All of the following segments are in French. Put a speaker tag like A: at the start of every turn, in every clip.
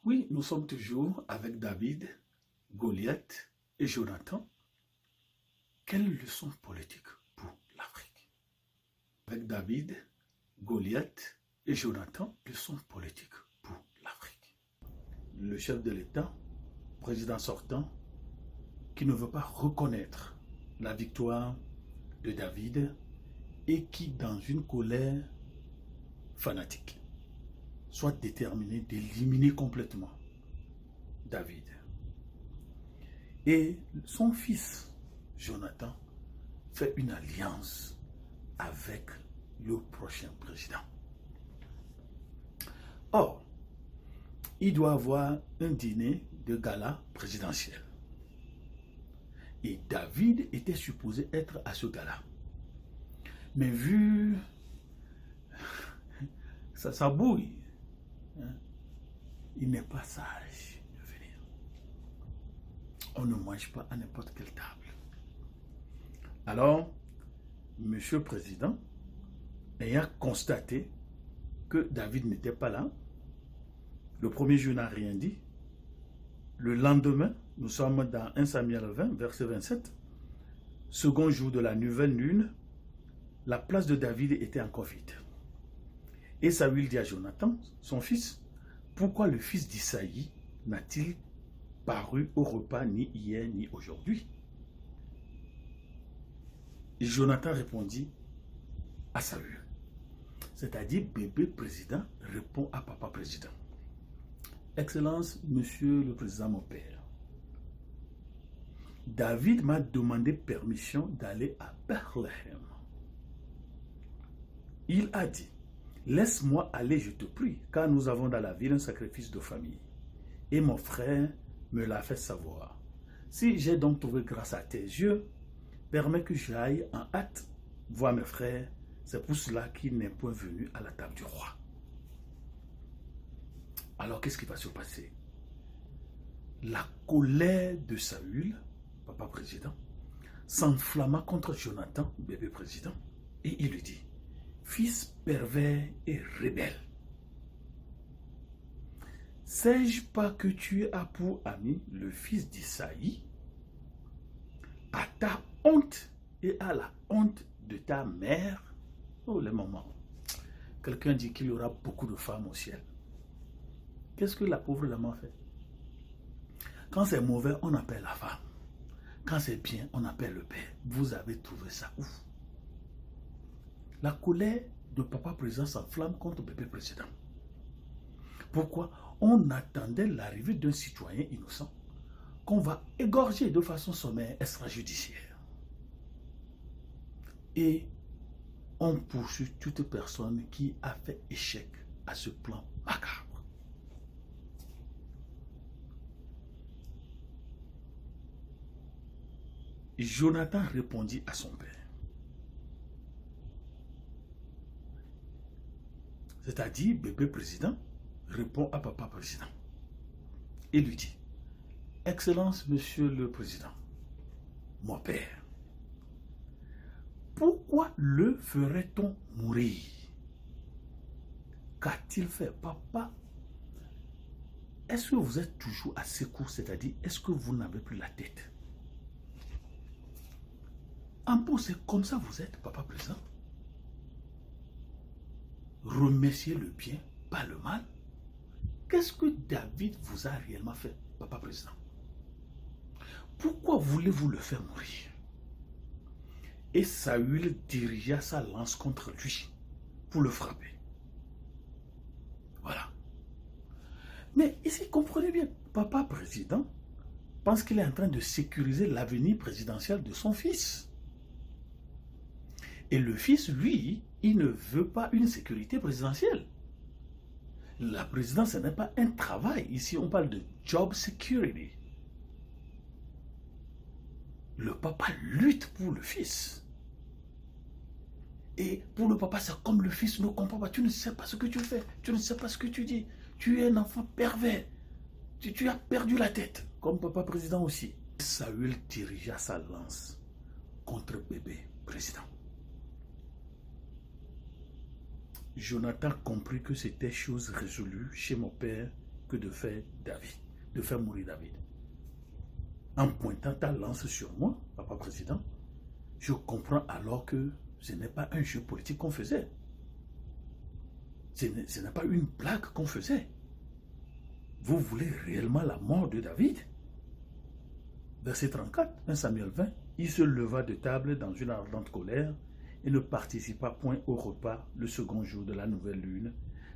A: Oui, nous sommes toujours avec David, Goliath et Jonathan. Quelle leçon politique pour l'Afrique? Avec David, Goliath et Jonathan, leçon politique pour l'Afrique. Le chef de l'État, président sortant, qui ne veut pas reconnaître la victoire de David et qui, dans une colère fanatique, soit déterminé d'éliminer complètement David. Et son fils, Jonathan, fait une alliance avec le prochain président. Or, il doit avoir un dîner de gala présidentiel. Et David était supposé être à ce gala. Mais vu ça bouille, hein, il n'est pas sage de venir. On ne mange pas à n'importe quelle table. Alors, Monsieur le Président, ayant constaté que David n'était pas là, le premier jour n'a rien dit. Le lendemain, nous sommes dans 1 Samuel 20, verset 27. Second jour de la nouvelle lune, la place de David était encore vide. Et Saül dit à Jonathan, son fils, pourquoi le fils d'Isaïe n'a-t-il paru au repas ni hier ni aujourd'hui? Et Jonathan répondit à Saül. C'est-à-dire, bébé président répond à papa président. Excellence, monsieur le président, mon père. David m'a demandé permission d'aller à Bethléem. Il a dit, laisse-moi aller, je te prie, car nous avons dans la ville un sacrifice de famille. Et mon frère me l'a fait savoir. Si j'ai donc trouvé grâce à tes yeux, permets que j'aille en hâte voir mes frères. C'est pour cela qu'il n'est point venu à la table du roi. Alors, qu'est-ce qui va se passer? La colère de Saül, papa président, s'enflamma contre Jonathan, bébé président, et il lui dit, fils pervers et rebelle, sais-je pas que tu as pour ami le fils d'Isaïe? À ta honte et à la honte de ta mère. Oh, les mamans. Quelqu'un dit qu'il y aura beaucoup de femmes au ciel. Qu'est-ce que la pauvre maman fait? Quand c'est mauvais, on appelle la femme. Quand c'est bien, on appelle le père. Vous avez trouvé ça où? La colère de papa président s'enflamme contre bébé président. Pourquoi? On attendait l'arrivée d'un citoyen innocent qu'on va égorger de façon sommaire extrajudiciaire. Et on poursuit toute personne qui a fait échec à ce plan macabre. Jonathan répondit à son père. C'est-à-dire, bébé président répond à papa président. Et lui dit, Excellence, monsieur le président, mon père, pourquoi le ferait-on mourir? Qu'a-t-il fait, papa? Est-ce que vous êtes toujours assez court, c'est-à-dire, est-ce que vous n'avez plus la tête? En plus, c'est comme ça vous êtes, papa président. Remerciez le bien, pas le mal. Qu'est-ce que David vous a réellement fait, papa président? Pourquoi voulez-vous le faire mourir? Et Saül dirigea sa lance contre lui pour le frapper. Voilà. Mais ici, comprenez bien, papa président pense qu'il est en train de sécuriser l'avenir présidentiel de son fils. Et le fils, lui, il ne veut pas une sécurité présidentielle. La présidence, ce n'est pas un travail. Ici, on parle de job security. Le papa lutte pour le fils. Et pour le papa, c'est comme le fils ne comprend pas. Tu ne sais pas ce que tu fais. Tu ne sais pas ce que tu dis. Tu es un enfant pervers. Tu as perdu la tête. Comme papa président aussi. Saül dirigea sa lance contre bébé président. Jonathan comprit que c'était chose résolue chez mon père que de faire mourir David. En pointant ta lance sur moi, papa président, je comprends alors que ce n'est pas un jeu politique qu'on faisait. Ce n'est pas une blague qu'on faisait. Vous voulez réellement la mort de David? Verset 34, 1 Samuel 20, il se leva de table dans une ardente colère et ne participa point au repas le second jour de la nouvelle lune,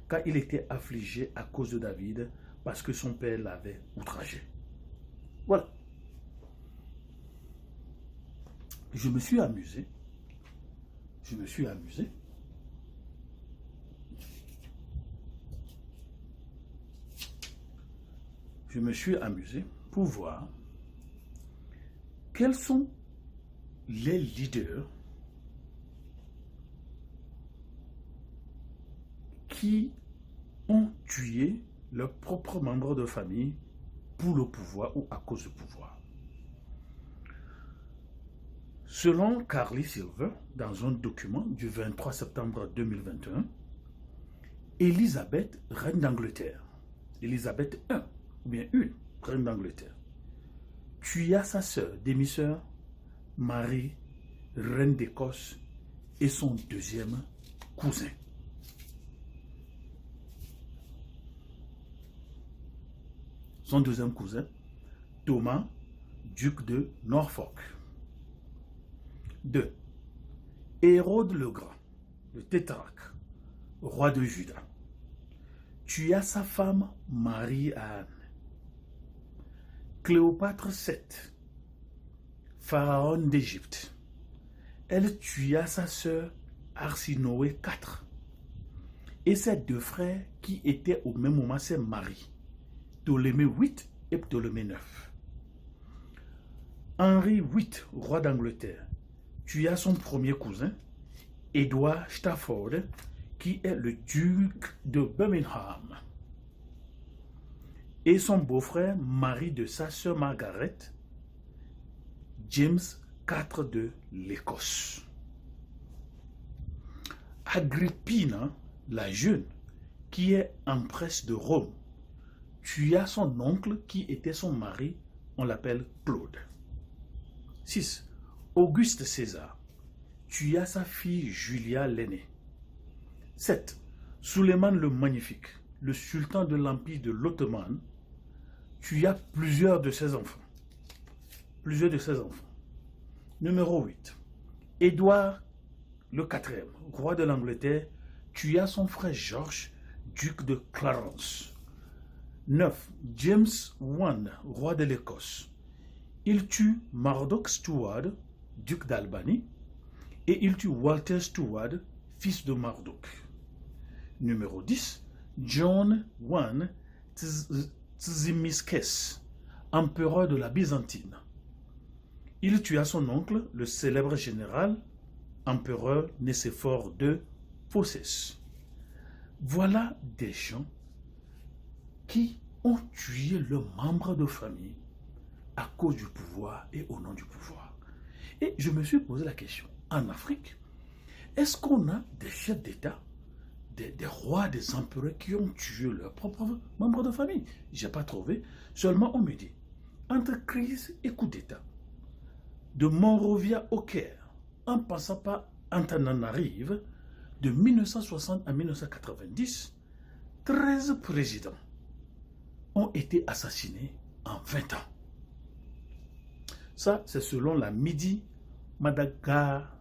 A: car il était affligé à cause de David, parce que son père l'avait outragé. Voilà. Je me suis amusé. Je me suis amusé. Je me suis amusé pour voir quels sont les leaders qui ont tué leurs propres membres de famille pour le pouvoir ou à cause du pouvoir. Selon Carly Silver, dans un document du 23 septembre 2021, Élisabeth, reine d'Angleterre, Élisabeth I, ou bien une reine d'Angleterre, tua sa sœur, demi-sœur, Marie, reine d'Écosse, et son deuxième cousin. Son deuxième cousin, Thomas, duc de Norfolk. 2. Hérode le Grand, le tétrarque, roi de Juda, tua sa femme Marie-Anne. Cléopâtre VII, pharaon d'Égypte, elle tua sa sœur Arsinoé IV et ses deux frères qui étaient au même moment ses maris, Ptolémée VIII et Ptolémée IX. Henri VIII, roi d'Angleterre, tua son premier cousin, Édouard Stafford, qui est le duc de Birmingham, et son beau-frère, mari de sa sœur Margaret, James IV de l'Écosse. Agrippina, la jeune, qui est empresse de Rome, tua son oncle qui était son mari, on l'appelle Claude. 6. Auguste César tua sa fille Julia l'aînée. 7. Suleiman le Magnifique, le sultan de l'empire de l'Ottoman, tua plusieurs de ses enfants. Numéro 8. Édouard le IV, roi de l'Angleterre, tua son frère Georges, duc de Clarence. 9. James I, roi de l'Écosse. Il tue Marduk Stuart, duc d'Albanie, et il tue Walter Stuart, fils de Marduk. Numéro 10. John I Tzimiskès, empereur de la Byzantine. Il tua son oncle, le célèbre général, empereur Nicéphore II Phocès. Voilà des gens qui ont tué leurs membres de famille à cause du pouvoir et au nom du pouvoir. Et je me suis posé la question, en Afrique, est-ce qu'on a des chefs d'État, des rois, des empereurs qui ont tué leurs propres membres de famille? Je n'ai pas trouvé. Seulement, on me dit, entre crise et coup d'État, de Monrovia au Caire, en passant par Antananarive, de 1960 à 1990, 13 présidents ont été assassinés en 20 ans. Ça, c'est selon la Midi Madagascar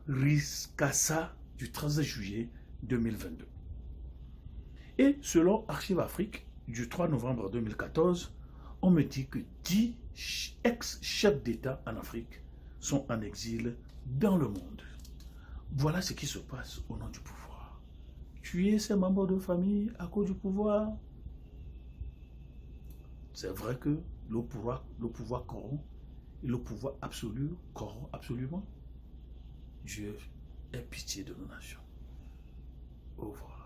A: du 13 juillet 2022. Et selon Archive Afrique du 3 novembre 2014, on me dit que 10 ex-chefs d'État en Afrique sont en exil dans le monde. Voilà ce qui se passe au nom du pouvoir. Tuer ses membres de famille à cause du pouvoir. C'est vrai que le pouvoir corrompt et le pouvoir absolu corrompt absolument. Dieu ait pitié de nos nations. Au revoir.